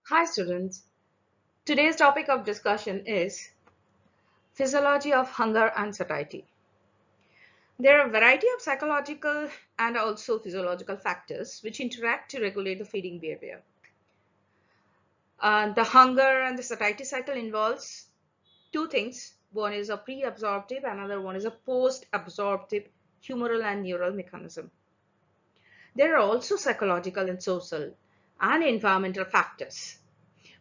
Hi students. Today's topic of discussion is physiology of hunger and satiety. There are a variety of psychological and also physiological factors which interact to regulate the feeding behavior. The hunger and the satiety cycle involves two things. One is a pre-absorptive, another one is a post-absorptive humoral and neural mechanism. There are also psychological and social and environmental factors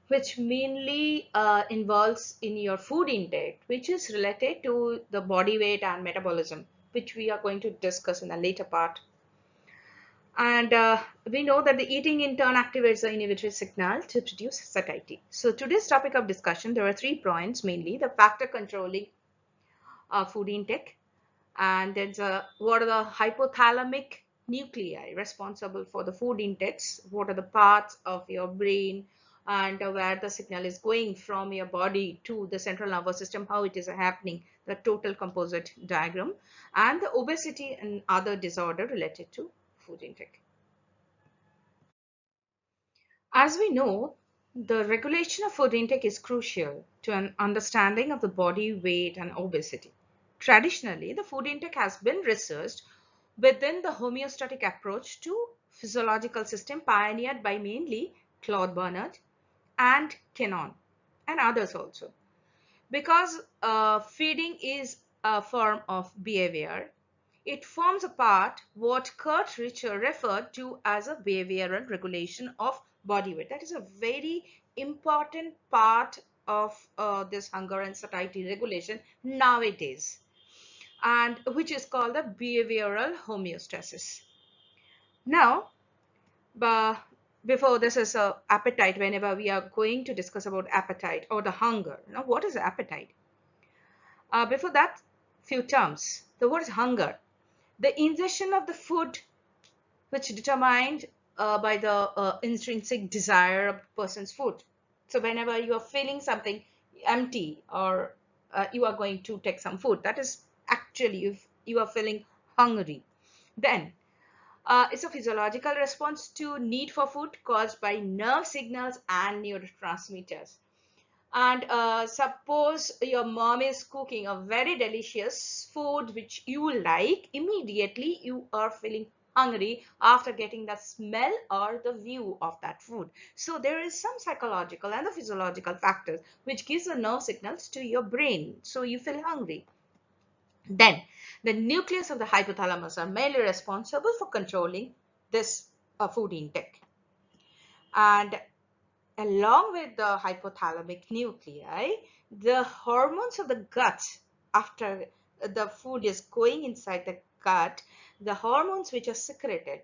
which mainly involves in your food intake, which is related to the body weight and metabolism, which we are going to discuss in a later part. And we know that the eating in turn activates the inhibitory signal to produce satiety. So today's topic of discussion, there are 3 points mainly: the factor controlling food intake, and there's what are the hypothalamic nuclei responsible for the food intakes, what are the parts of your brain, and where the signal is going from your body to the central nervous system, how it is happening, the total composite diagram, and the obesity and other disorder related to food intake. As we know, the regulation of food intake is crucial to an understanding of the body weight and obesity. Traditionally, the food intake has been researched within the homeostatic approach to physiological system pioneered by mainly Claude Bernard and Kennan and others also. Because feeding is a form of behavior, it forms a part what Kurt Richter referred to as a behavioral regulation of body weight. That is a very important part of this hunger and satiety regulation nowadays, and which is called the behavioral homeostasis. Now, but before this is a appetite. Whenever we are going to discuss about appetite or the hunger, now what is appetite? Before that, few terms. The word is hunger, the ingestion of the food which determined by the intrinsic desire of the person's food. So whenever you are feeling something empty or you are going to take some food, that is actually if you are feeling hungry. Then it's a physiological response to need for food caused by nerve signals and neurotransmitters. And suppose your mom is cooking a very delicious food which you like, immediately you are feeling hungry after getting the smell or the view of that food. So there is some psychological and the physiological factors which gives the nerve signals to your brain, so you feel hungry. Then the nucleus of the hypothalamus are mainly responsible for controlling this food intake. And along with the hypothalamic nuclei, the hormones of the gut, after the food is going inside the gut, the hormones which are secreted,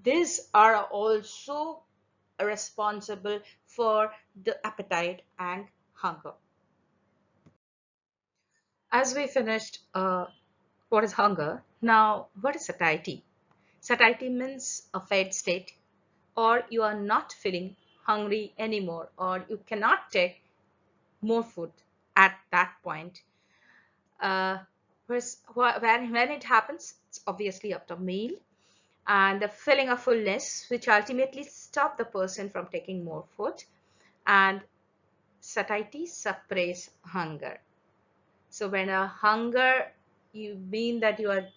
these are also responsible for the appetite and hunger. As we finished what is hunger, now what is satiety? Satiety means a fed state, or you are not feeling hungry anymore, or you cannot take more food at that point. When it happens, it's obviously after meal, and the feeling of fullness, which ultimately stop the person from taking more food, and satiety suppress hunger. So when a hunger, you mean that you are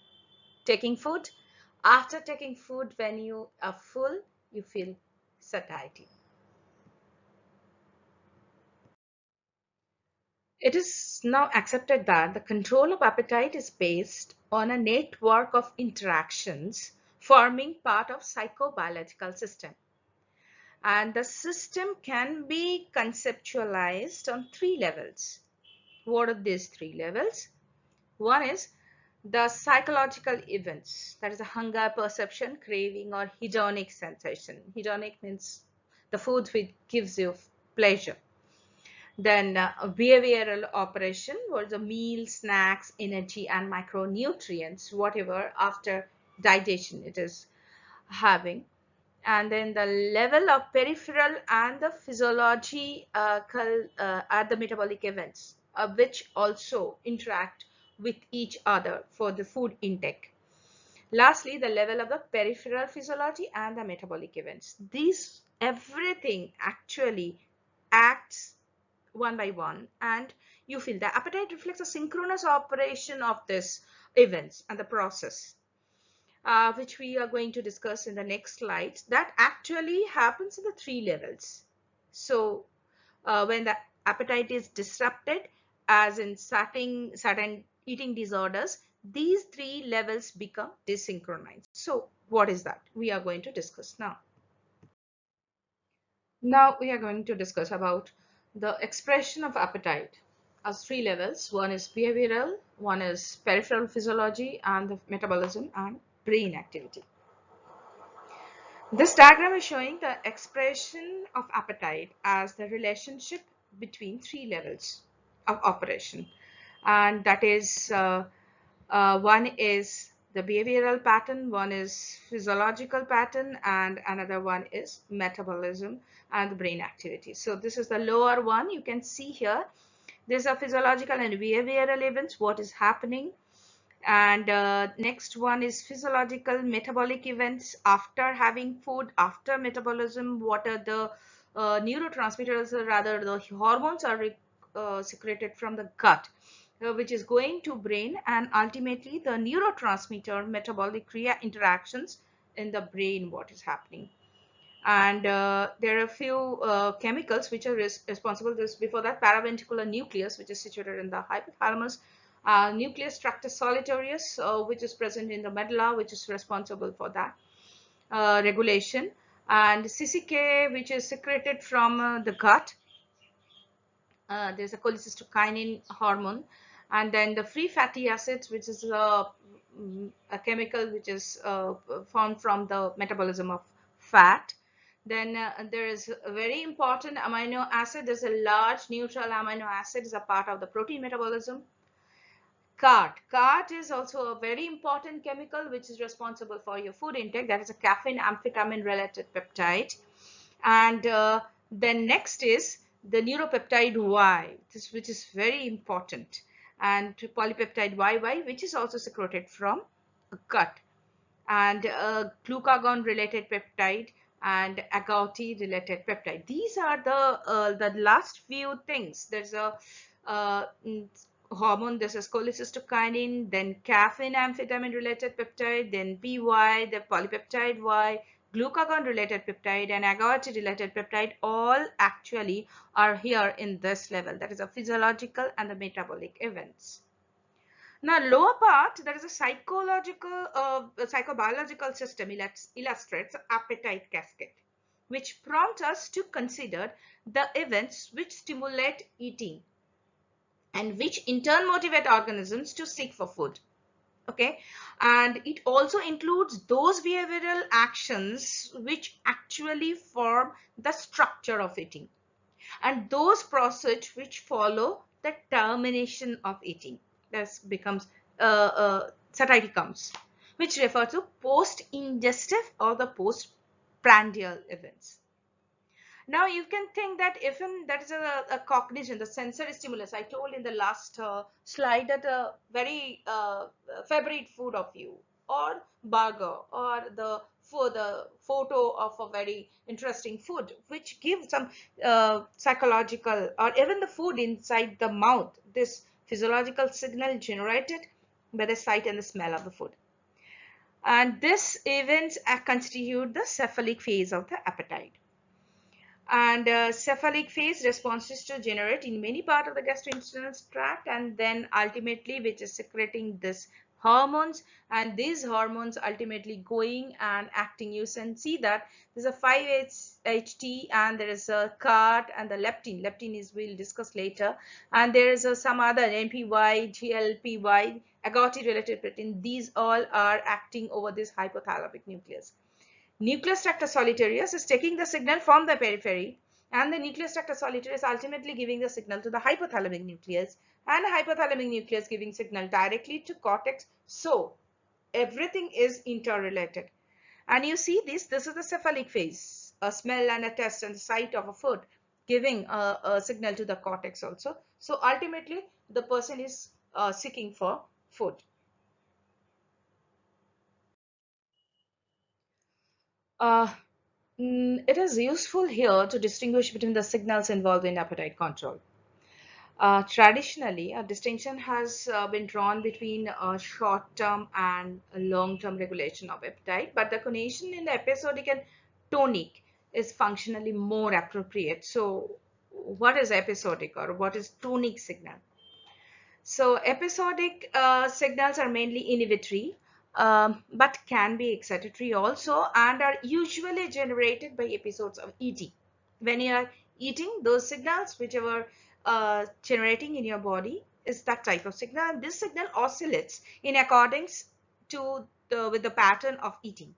taking food. After taking food, when you are full, you feel satiety. It is now accepted that the control of appetite is based on a network of interactions forming part of psychobiological system. And the system can be conceptualized on 3 levels. What are these 3 levels? One is the psychological events, that is a hunger, perception, craving, or hedonic sensation. Hedonic means the food which gives you pleasure. Then behavioral operation was the meal, snacks, energy, and micronutrients, whatever after digestion it is having. And then the level of peripheral and the physiological are the metabolic events, which also interact with each other for the food intake. Lastly, the level of the peripheral physiology and the metabolic events. These everything actually acts one by one, and you feel the appetite reflects a synchronous operation of this events and the process, which we are going to discuss in the next slides, that actually happens in the three levels. So when the appetite is disrupted, as in certain eating disorders, these three levels become desynchronized. So what is that? We are going to discuss now. Now we are going to discuss about the expression of appetite as three levels. One is behavioral, one is peripheral physiology, and the metabolism and brain activity. This diagram is showing the expression of appetite as the relationship between three levels of operation. And that is one is the behavioral pattern, one is physiological pattern, and another one is metabolism and the brain activity. So this is the lower one. You can see here, these are physiological and behavioral events, what is happening. And next one is physiological metabolic events after having food, after metabolism, what are the neurotransmitters, or rather the hormones are secreted from the gut, which is going to brain, and ultimately the neurotransmitter metabolic interactions in the brain, what is happening. And there are a few chemicals which are responsible. This before that, paraventricular nucleus, which is situated in the hypothalamus, nucleus tractus solitarius, which is present in the medulla, which is responsible for that regulation, and CCK, which is secreted from the gut. There's a cholecystokinin hormone, and then the free fatty acids, which is a chemical which is formed from the metabolism of fat. Then there is a very important amino acid. There's a large neutral amino acid is a part of the protein metabolism. CART is also a very important chemical which is responsible for your food intake. That is a caffeine amphetamine related peptide. And then next is the neuropeptide Y, which is very important, and polypeptide YY, which is also secreted from a gut, and glucagon related peptide and agouti related peptide. These are the last few things. There's a hormone, this is cholecystokinin, then caffeine amphetamine related peptide, then PY, the polypeptide Y, glucagon related peptide, and agouti related peptide, all actually are here in this level. That is a physiological and the metabolic events. Now, lower part, there is a psychobiological system illustrates appetite cascade, which prompts us to consider the events which stimulate eating and which in turn motivate organisms to seek for food. Okay, and it also includes those behavioral actions which actually form the structure of eating, and those processes which follow the termination of eating. This becomes satiety comes, which refer to post-ingestive or the postprandial events. Now you can think that even that is a cognition, the sensory stimulus. I told in the last slide that a very favorite food of you, or burger, or for the photo of a very interesting food, which gives some psychological, or even the food inside the mouth, this physiological signal generated by the sight and the smell of the food. And this events constitute the cephalic phase of the appetite. And cephalic phase responses to generate in many parts of the gastrointestinal tract, and then ultimately which is secreting this hormones, and these hormones ultimately going and acting. You can see that there's a 5-HT, and there is a CART, and the leptin is, we'll discuss later, and there is some other NPY, GLPY, agouti related protein. These all are acting over this hypothalamic nucleus. Nucleus tractus solitarius is taking the signal from the periphery, and the nucleus tractus solitarius ultimately giving the signal to the hypothalamic nucleus, and the hypothalamic nucleus giving signal directly to cortex. So everything is interrelated. And you see this is the cephalic phase, a smell and a taste and the sight of a food giving a signal to the cortex also. So ultimately the person is seeking for food. Uh, It is useful here to distinguish between the signals involved in appetite control. Traditionally, a distinction has been drawn between short-term and long-term regulation of appetite, but the connection in the episodic and tonic is functionally more appropriate. So, what is episodic or what is tonic signal? So episodic signals are mainly inhibitory, but can be excitatory also, and are usually generated by episodes of eating. When you are eating, those signals, whichever generating in your body, is that type of signal. And this signal oscillates in accordance to with the pattern of eating.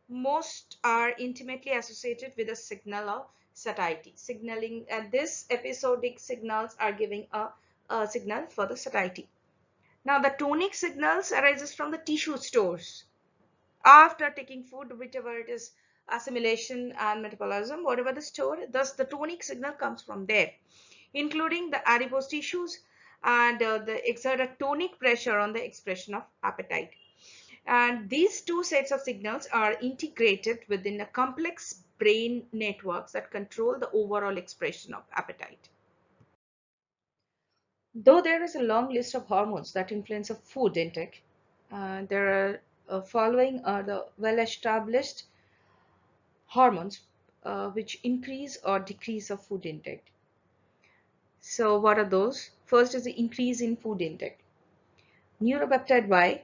Most are intimately associated with a signal of satiety, signaling, and this episodic signals are giving a signal for the satiety. Now, the tonic signals arises from the tissue stores. After taking food, whichever it is, assimilation and metabolism, whatever the store, thus the tonic signal comes from there, including the adipose tissues, and the exert a tonic pressure on the expression of appetite. And these two sets of signals are integrated within a complex brain networks that control the overall expression of appetite. Though there is a long list of hormones that influence a food intake, there are following are the well-established hormones which increase or decrease of food intake. So what are those? First is the increase in food intake. Neuropeptide Y.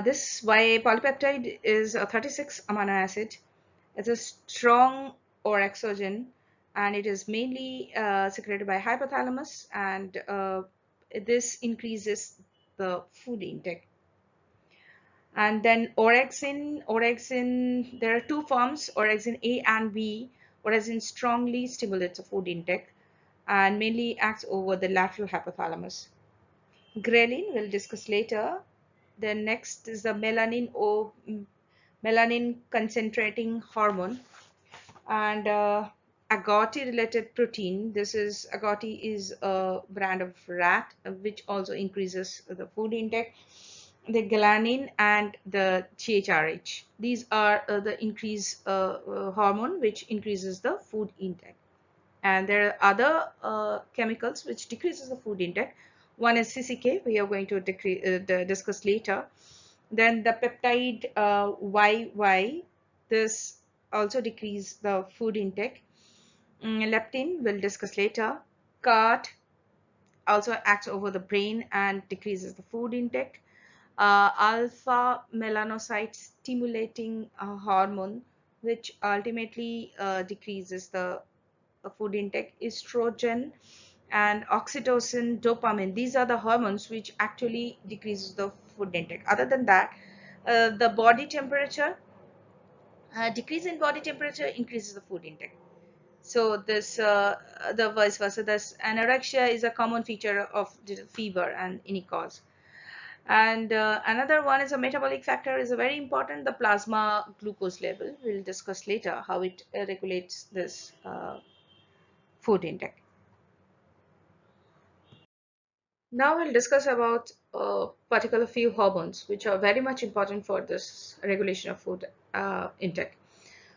This Y polypeptide is a 36 amino acid. It's a strong orexogen, and it is mainly secreted by hypothalamus, and this increases the food intake. And then orexin, there are two forms, orexin A and B. Orexin strongly stimulates the food intake and mainly acts over the lateral hypothalamus. Ghrelin we'll discuss later. Then next is the melanin concentrating hormone, and agouti related protein. This is agouti is a brand of rat which also increases the food intake. The ghrelin and the GHRH, these are the increase hormone which increases the food intake. And there are other chemicals which decreases the food intake. One is CCK, we are going to discuss later. Then the peptide YY, this also decrease the food intake. Leptin we'll discuss later. CART also acts over the brain and decreases the food intake. Alpha melanocyte stimulating hormone, which ultimately decreases the food intake. Estrogen and oxytocin, dopamine, these are the hormones which actually decreases the food intake. Other than that, the body temperature, decrease in body temperature increases the food intake. So this the vice versa, this anorexia is a common feature of the fever and any cause. And another one is a metabolic factor is a very important, the plasma glucose level. We'll discuss later how it regulates this food intake. Now we'll discuss about particular few hormones which are very much important for this regulation of food intake.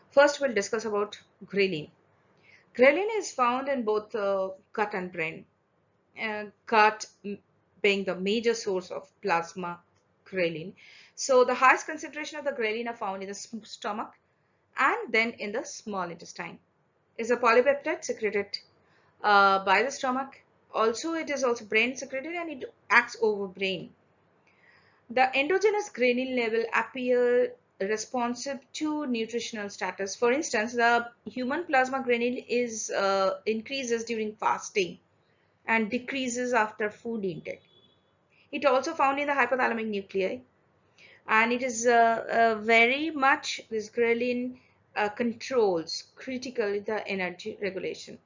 First, we'll discuss about ghrelin. Ghrelin is found in both gut and brain. Gut being the major source of plasma ghrelin. So the highest concentration of the ghrelin are found in the stomach and then in the small intestine. It's a polypeptide secreted by the stomach. Also, it is also brain secreted and it acts over brain. The endogenous ghrelin level appear responsive to nutritional status. For instance, the human plasma ghrelin is increases during fasting and decreases after food intake. It also found in the hypothalamic nuclei, and it is very much this ghrelin controls critically the energy regulation.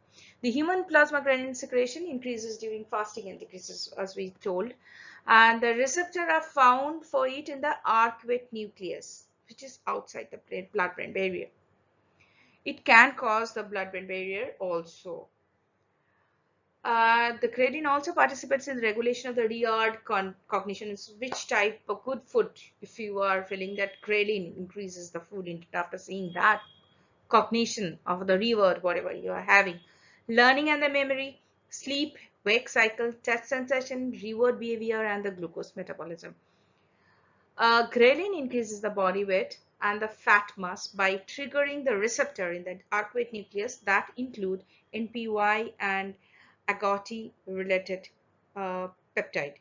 The human plasma ghrelin secretion increases during fasting and decreases as we told, and the receptor are found for it in the arcuate nucleus, which is outside the blood-brain barrier. It can cause the blood-brain barrier also. The ghrelin also participates in the regulation of the reward cognition. It's which type of good food, if you are feeling that ghrelin increases the food intake after seeing that cognition of the reward, whatever you are having, learning and the memory, sleep, wake cycle, touch sensation, reward behavior, and the glucose metabolism. Ghrelin increases the body weight and the fat mass by triggering the receptor in the arcuate nucleus that include NPY and agouti related peptide.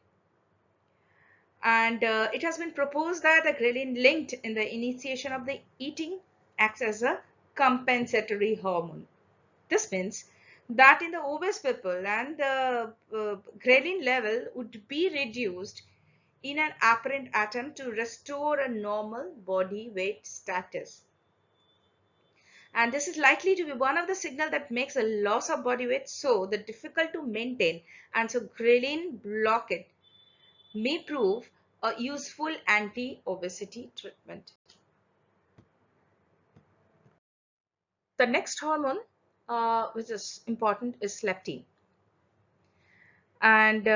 And it has been proposed that the ghrelin linked in the initiation of the eating acts as a compensatory hormone. This means that in the obese people and the ghrelin level would be reduced in an apparent attempt to restore a normal body weight status. And this is likely to be one of the signals that makes a loss of body weight so the difficult to maintain, and so ghrelin blockade may prove a useful anti-obesity treatment. The next hormone which is important is leptin. And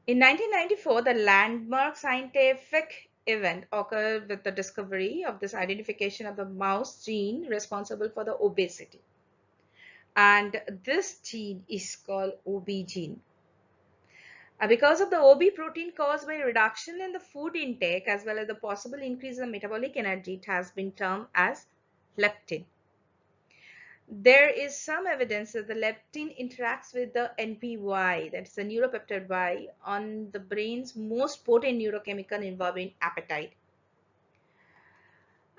in 1994, the landmark scientific event occurred with the discovery of this identification of the mouse gene responsible for the obesity. And this gene is called OB gene. Because of the OB protein caused by reduction in the food intake as well as the possible increase in metabolic energy, it has been termed as leptin. There is some evidence that the leptin interacts with the NPY, that's the neuropeptide Y, on the brain's most potent neurochemical involving appetite.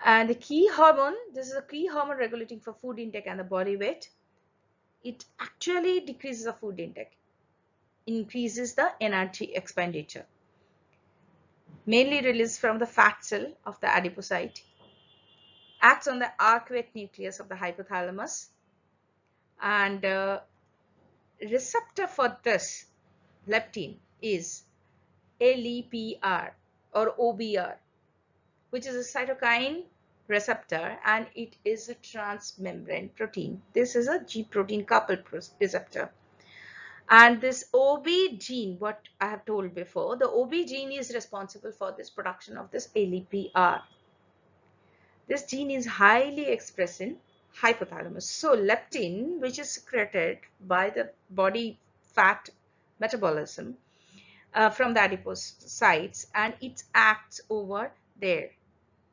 And the key hormone, this is a key hormone regulating for food intake and the body weight. It actually decreases the food intake, increases the energy expenditure, mainly released from the fat cell of the adipocyte, acts on the arcuate nucleus of the hypothalamus, and receptor for this leptin is LEPR or OBR, which is a cytokine receptor, and it is a transmembrane protein. This is a G protein coupled receptor. And this OB gene, what I have told before, the OB gene is responsible for this production of this LEPR. This gene is highly expressed in hypothalamus. So leptin, which is secreted by the body fat metabolism from the adipocytes, and it acts over there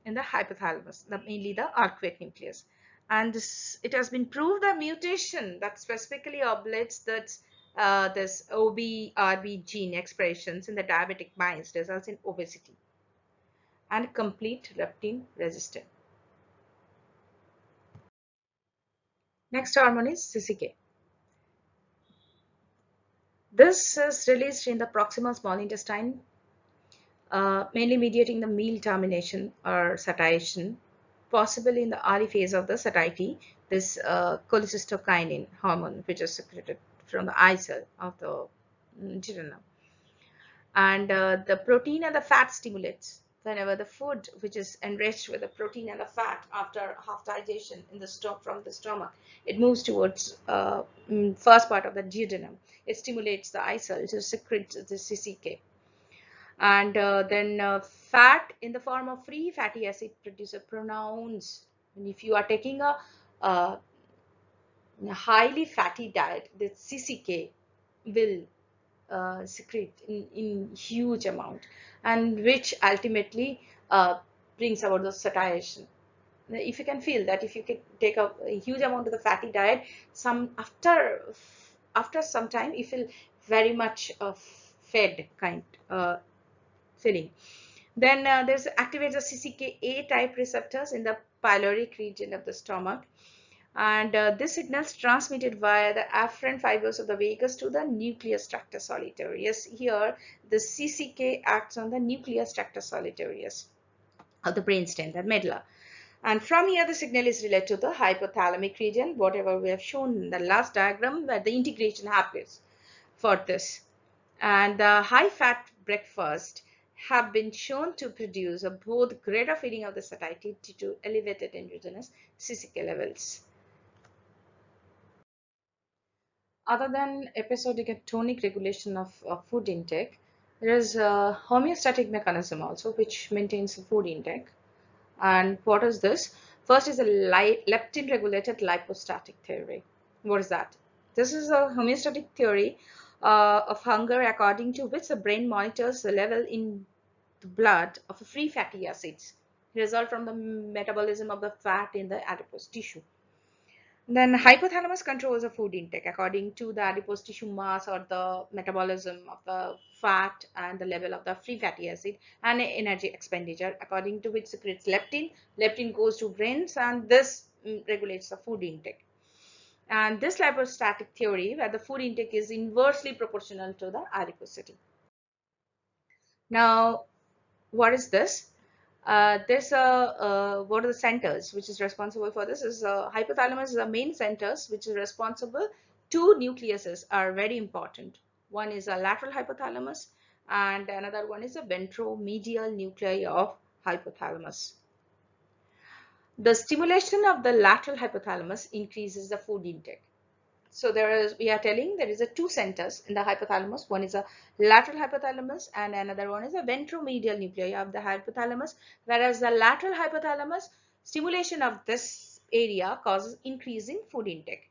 in the hypothalamus, mainly the arcuate nucleus. And it has been proved that mutation that specifically ablates this OBRB gene expressions in the diabetic mice results in obesity and complete leptin resistance. Next hormone is CCK. This is released in the proximal small intestine, mainly mediating the meal termination or satiation, possibly in the early phase of the satiety, this cholecystokinin hormone, which is secreted from the eye cell of the duodenum. And the protein and the fat stimulates whenever the food which is enriched with the protein and the fat after half digestion in the from the stomach, it moves towards first part of the duodenum. It stimulates the eye cell to secrete the CCK. And then fat in the form of free fatty acid produces pronounced. And if you are taking a highly fatty diet, the CCK will secrete in huge amount, and which ultimately brings about the satiation. If you can feel that if you can take a huge amount of the fatty diet, after some time you feel very much fed kind feeling. Then there's activates the CCK-A type receptors in the pyloric region of the stomach, and this signal is transmitted via the afferent fibers of the vagus to the nucleus tractus solitarius. Here the CCK acts on the nucleus tractus solitarius of the brainstem, the medulla, and from here the signal is related to the hypothalamic region, whatever we have shown in the last diagram, where the integration happens for this. And the high fat breakfast have been shown to produce a both greater feeding of the satiety due to elevated endogenous CCK levels. Other than episodic and tonic regulation of food intake, there is a homeostatic mechanism also which maintains the food intake. And what is this? First is a leptin regulated lipostatic theory. What is that? This is a homeostatic theory of hunger, according to which the brain monitors the level in the blood of free fatty acids result from the metabolism of the fat in the adipose tissue. Then hypothalamus controls the food intake according to the adipose tissue mass or the metabolism of the fat and the level of the free fatty acid and energy expenditure, according to which secretes leptin. Leptin goes to brains and this regulates the food intake. And this lipostatic theory, where the food intake is inversely proportional to the adiposity. Now, what is this? There's a what are the centers which is responsible for this? Is hypothalamus is the main centers which is responsible. Two nucleuses are very important. One is a lateral hypothalamus, and another one is a ventromedial nuclei of hypothalamus. The stimulation of the lateral hypothalamus increases the food intake. So we are telling there is a two centers in the hypothalamus. One is a lateral hypothalamus and another one is a ventromedial nuclei of the hypothalamus. Whereas the lateral hypothalamus, stimulation of this area causes increase in food intake.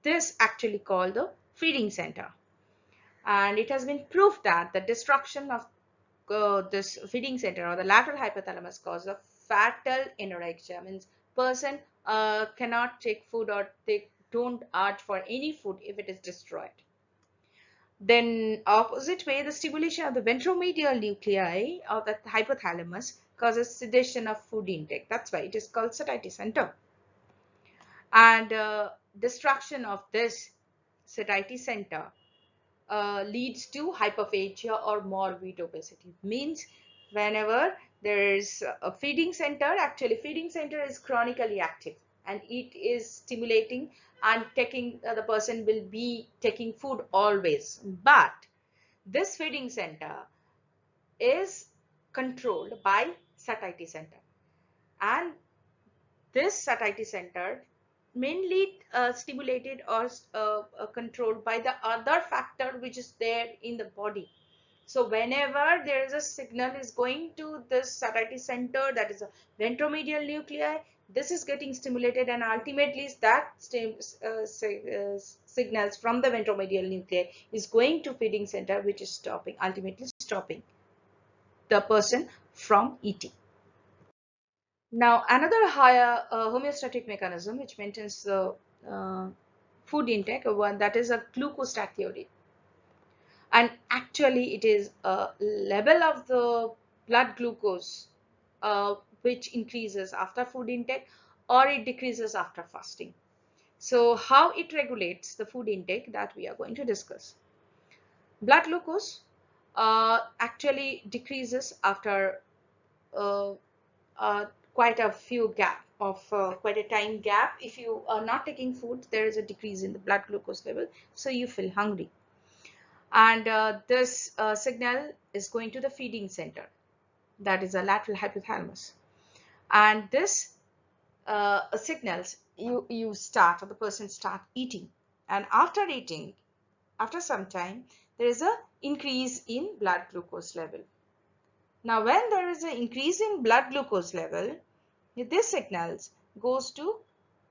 This actually called the feeding center. And it has been proved that the destruction of this feeding center or the lateral hypothalamus causes a fatal anorexia. Means person cannot take food or they don't urge for any food if it is destroyed. Then opposite way, the stimulation of the ventromedial nuclei of the hypothalamus causes sedation of food intake. That's why it is called satiety center. And destruction of this satiety center leads to hyperphagia or morbid obesity. Means whenever there is a feeding center, actually feeding center is chronically active and it is stimulating and taking the person will be taking food always. But this feeding center is controlled by satiety center, and this satiety center mainly stimulated or controlled by the other factor which is there in the body. So whenever there is a signal is going to this satiety center, that is a ventromedial nuclei, this is getting stimulated and ultimately that signals from the ventromedial nuclei is going to feeding center, which is ultimately stopping the person from eating. Now, another higher homeostatic mechanism which maintains the food intake, one that is a glucostatic theory. And actually, it is a level of the blood glucose which increases after food intake or it decreases after fasting. So, how it regulates the food intake, that we are going to discuss. Blood glucose actually decreases after uh, quite a few gap of quite a time gap. If you are not taking food, there is a decrease in the blood glucose level, so you feel hungry, and this signal is going to the feeding center, that is a lateral hypothalamus, and this signals you start or the person start eating, and after eating, after some time, there is a increase in blood glucose level. Now when there is an increase in blood glucose level, this signals goes to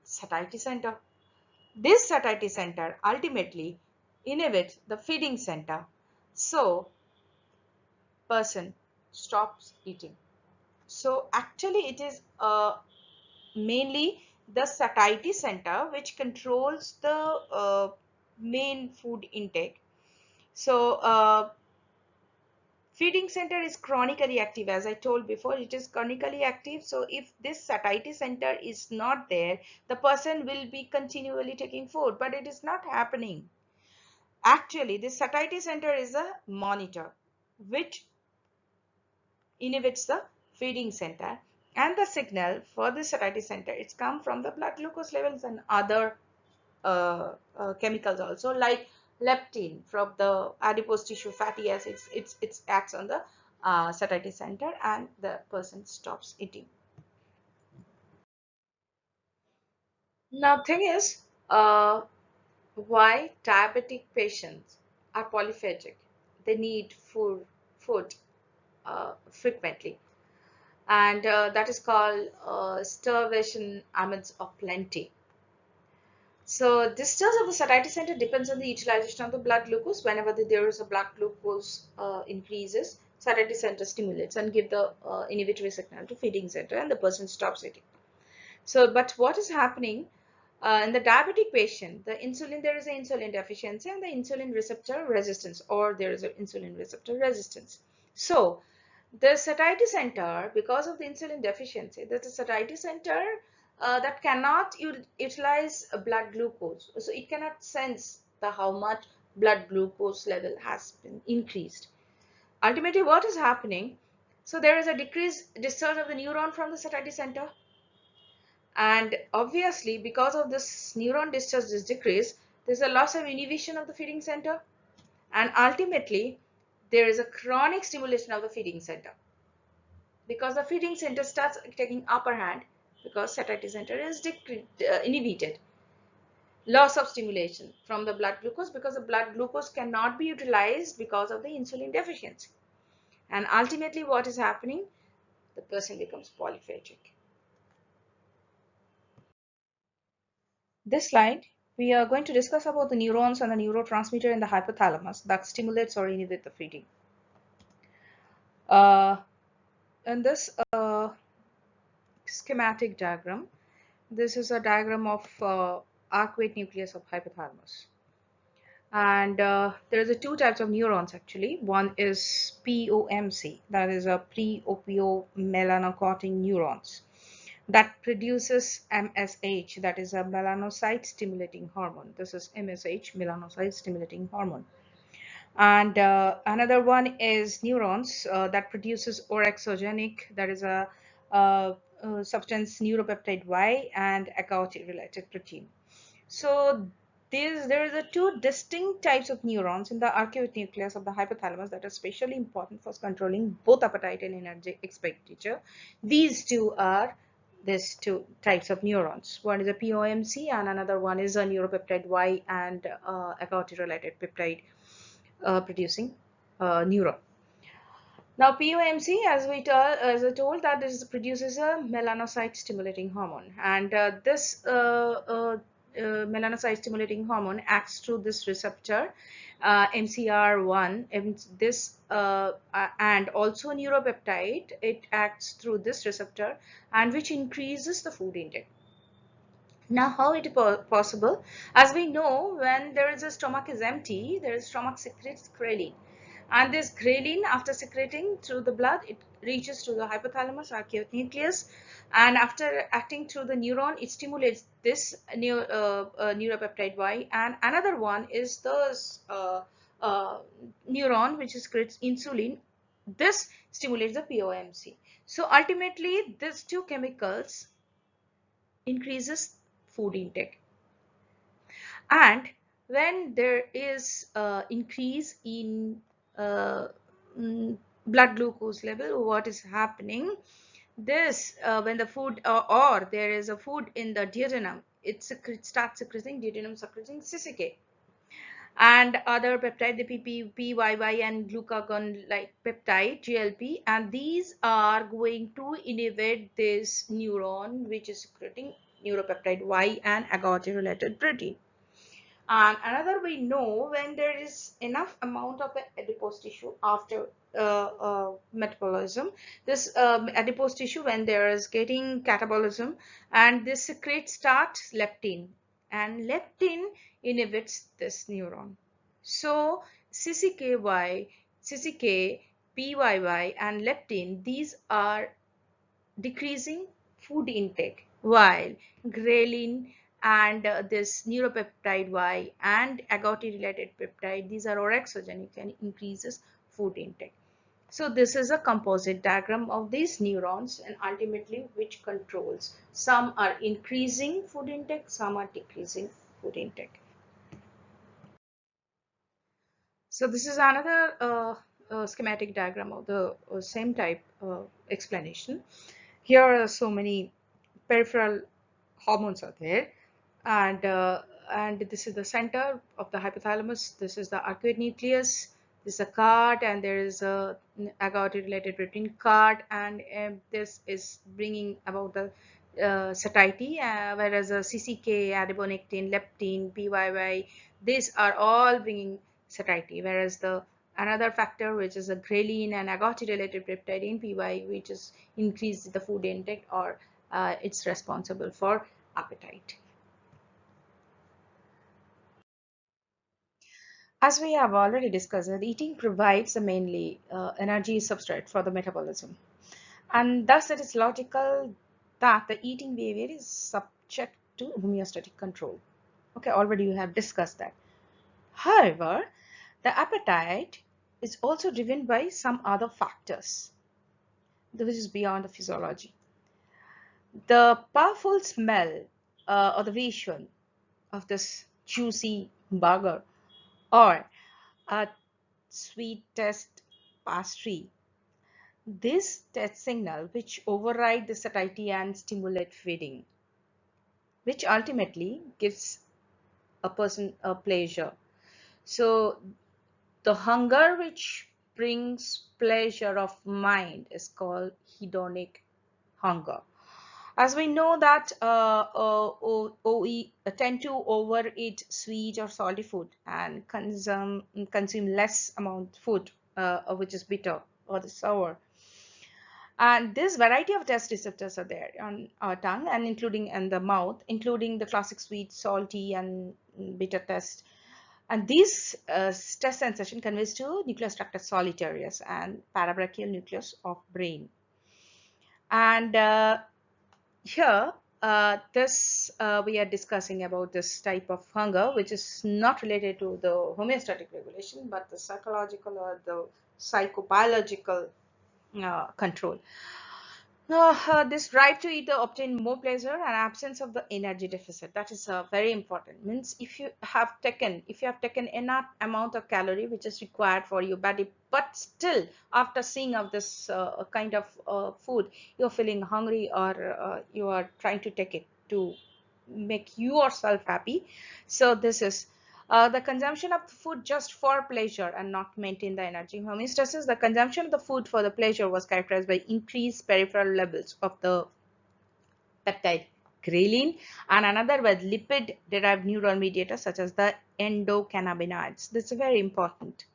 satiety center. This satiety center ultimately inhibits the feeding center, so person stops eating. So actually it is mainly the satiety center which controls the main food intake. So feeding center is chronically active, as I told before, it is chronically active. So if this satiety center is not there, the person will be continually taking food, but it is not happening. Actually, this satiety center is a monitor which inhibits the feeding center, and the signal for the satiety center, it's come from the blood glucose levels and other chemicals also, like leptin from the adipose tissue fatty acids. It acts on the satiety center and the person stops eating. Now thing is, why diabetic patients are polyphagic, they need food frequently. and that is called starvation amidst of plenty. So discharge of the satiety center depends on the utilization of the blood glucose. Whenever there is a blood glucose increases, satiety center stimulates and give the inhibitory signal to feeding center, and the person stops eating. So, but what is happening in the diabetic patient, the insulin, there is an insulin deficiency and the insulin receptor resistance, or there is an insulin receptor resistance. So, the satiety center, because of the insulin deficiency, there's a satiety center that cannot utilize blood glucose. So, it cannot sense the how much blood glucose level has been increased. Ultimately, what is happening? So, there is a decreased discharge of the neuron from the satiety center, and obviously because of this neuron discharge is decreased, there's a loss of inhibition of the feeding center, and ultimately there is a chronic stimulation of the feeding center because the feeding center starts taking upper hand because satiety center is inhibited. Loss of stimulation from the blood glucose because the blood glucose cannot be utilized because of the insulin deficiency, and ultimately what is happening, the person becomes polyphagic. This slide, we are going to discuss about the neurons and the neurotransmitter in the hypothalamus that stimulates or inhibit the feeding. In this schematic diagram, this is a diagram of arcuate nucleus of hypothalamus. And there is two types of neurons actually. One is POMC, that is a pre-opiomelanocortin neurons, that produces MSH, that is a melanocyte stimulating hormone. This is MSH, melanocyte stimulating hormone. And another one is neurons that produces orexogenic, that is a substance neuropeptide Y and a Gauty related protein. So there is a two distinct types of neurons in the arcuate nucleus of the hypothalamus that are especially important for controlling both appetite and energy expenditure. These two are these two types of neurons. One is a POMC and another one is a neuropeptide Y and a Gauty related peptide producing neuron. Now POMC, as I told, that this produces a melanocyte stimulating hormone, and this melanocyte stimulating hormone acts through this receptor MCR1. And also neuropeptide, it acts through this receptor, and which increases the food intake. Now, how it is possible? As we know, when there is a stomach is empty, there is stomach secretes ghrelin, and this ghrelin, after secreting through the blood, it reaches to the hypothalamus arcuate nucleus, and after acting through the neuron, it stimulates this neuropeptide Y, and another one is the neuron which secretes insulin. This stimulates the POMC. So ultimately, these two chemicals increases food intake, and when there is increase in uh, blood glucose level, what is happening, this when the food or there is a food in the duodenum, it starts secreting, duodenum secreting CCK and other peptide, the PYY and glucagon like peptide GLP, and these are going to inhibit this neuron which is secreting neuropeptide Y and agouti related protein. And another, we know when there is enough amount of adipose tissue after metabolism, this adipose tissue, when there is getting catabolism, and this secrete starts leptin, and leptin inhibits this neuron. So CCKY, CCK, PYY and leptin, these are decreasing food intake, while ghrelin and this neuropeptide Y and agouti related peptide, these are orexogenic and increases food intake. So this is a composite diagram of these neurons, and ultimately which controls. Some are increasing food intake, some are decreasing food intake. So this is another schematic diagram of the same type explanation. Here are so many peripheral hormones are there, and this is the center of the hypothalamus. This is the arcuate nucleus. is a cart, and there is a agouti related between cart, and this is bringing about the satiety, whereas CCK, adiponectin, leptin, PYY, these are all bringing satiety, whereas the another factor which is a ghrelin and agouti related peptide in PY, which is increase the food intake, or it's responsible for appetite. As we have already discussed, eating provides the mainly energy substrate for the metabolism, and thus it is logical that the eating behavior is subject to homeostatic control. Okay, already you have discussed that. However, the appetite is also driven by some other factors, which is beyond the physiology. The powerful smell or the visual of this juicy burger, or a sweet taste pastry, this taste signal which override the satiety and stimulate feeding, which ultimately gives a person a pleasure. So the hunger which brings pleasure of mind is called hedonic hunger. As we know that we tend to overeat sweet or salty food and consume less amount food which is bitter or the sour. And this variety of taste receptors are there on our tongue, and including in the mouth, including the classic sweet, salty, and bitter taste. And this taste sensation conveys to nucleus tractus solitarius and parabrachial nucleus of brain. And here, this we are discussing about this type of hunger, which is not related to the homeostatic regulation, but the psychological or the psychobiological control. This drive to eat to obtain more pleasure and absence of the energy deficit, that is very important. Means if you have taken enough amount of calorie which is required for your body, but still after seeing of this kind of food, you're feeling hungry, or you are trying to take it to make yourself happy. So this is the consumption of food just for pleasure and not maintain the energy homeostasis. The consumption of the food for the pleasure was characterized by increased peripheral levels of the peptide ghrelin, and another was lipid derived neuron mediators such as the endocannabinoids. This is very important.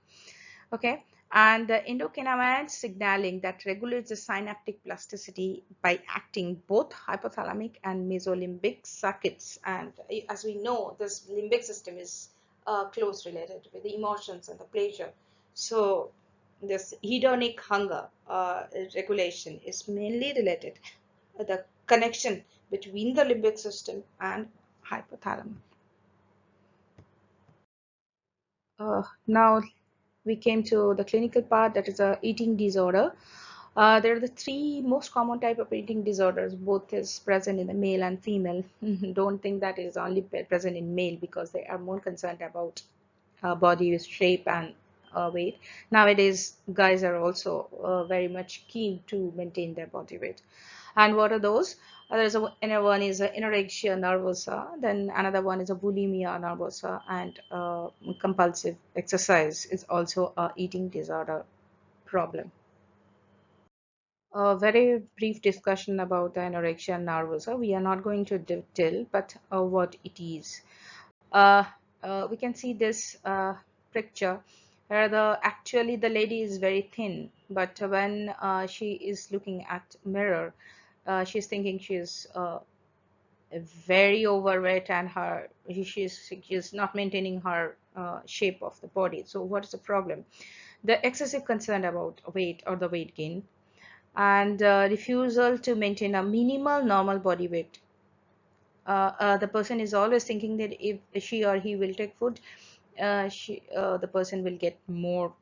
Okay, and the endocannabinoid signaling that regulates the synaptic plasticity by acting both hypothalamic and mesolimbic circuits. And as we know, this limbic system is close related with the emotions and the pleasure. So this hedonic hunger regulation is mainly related with the connection between the limbic system and hypothalamus. Now we came to the clinical part, that is a eating disorder. There are the three most common type of eating disorders. Both is present in the male and female. Don't think that it is only present in male, because they are more concerned about body shape and weight. Nowadays, guys are also very much keen to maintain their body weight. And what are those? There's one is anorexia nervosa, then another one is a bulimia nervosa, and compulsive exercise is also a eating disorder problem. A very brief discussion about the anorexia nervosa. We are not going to detail, but what it is. Uh, we can see this picture where actually the lady is very thin, but when she is looking at mirror, she's thinking she's very overweight, and she's not maintaining her shape of the body. So what is the problem? The excessive concern about weight or the weight gain, and refusal to maintain a minimal normal body weight. The person is always thinking that if she or he will take food, the person will get more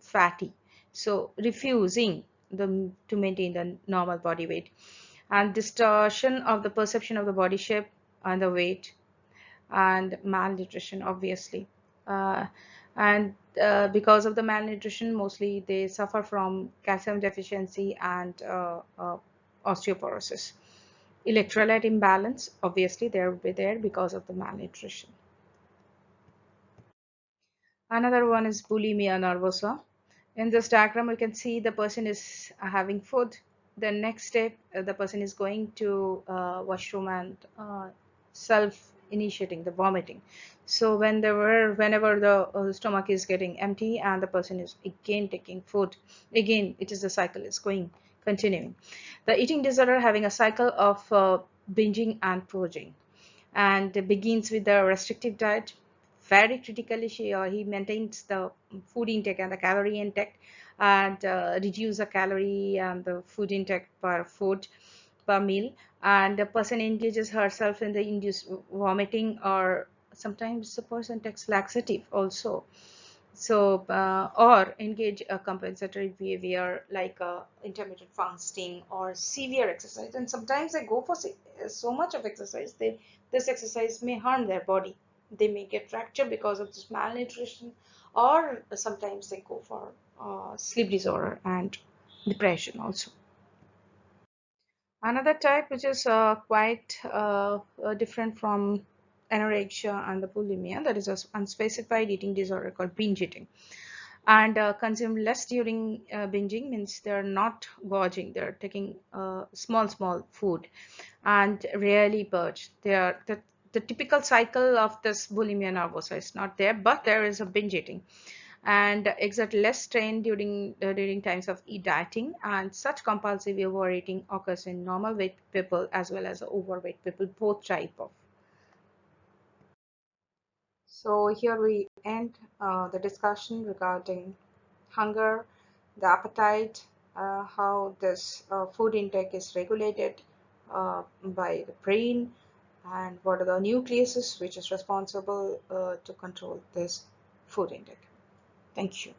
fatty. So refusing to maintain the normal body weight, and distortion of the perception of the body shape and the weight, and malnutrition, obviously. Uh, and because of the malnutrition, mostly they suffer from calcium deficiency and osteoporosis. Electrolyte imbalance, obviously, there will be there because of the malnutrition. Another one is bulimia nervosa. In this diagram, you can see the person is having food. The next step, the person is going to washroom and self-initiating the vomiting. So whenever the stomach is getting empty and the person is again taking food, again it is the cycle is going continuing. The eating disorder having a cycle of binging and purging, and begins with the restrictive diet. Very critically, she or he maintains the food intake and the calorie intake, and reduce the calorie and the food intake per food per meal. And the person engages herself in the induced vomiting, or sometimes the person takes laxative also. So or engage a compensatory behavior like intermittent fasting or severe exercise. And sometimes they go for so much of exercise, this exercise may harm their body. They may get fractured because of this malnutrition, or sometimes they go for sleep disorder and depression also. Another type which is quite different from anorexia and the bulimia, that is an unspecified eating disorder called binge eating. And consume less during binging means they're not gorging, they're taking small food and rarely purge. They are the typical cycle of this bulimia nervosa is not there, but there is a binge eating and exert less strain during times of dieting. And such compulsive overeating occurs in normal weight people as well as overweight people, both type of. So here we end the discussion regarding hunger, the appetite, how this food intake is regulated by the brain, and what are the nucleuses which is responsible to control this food intake. Thank you.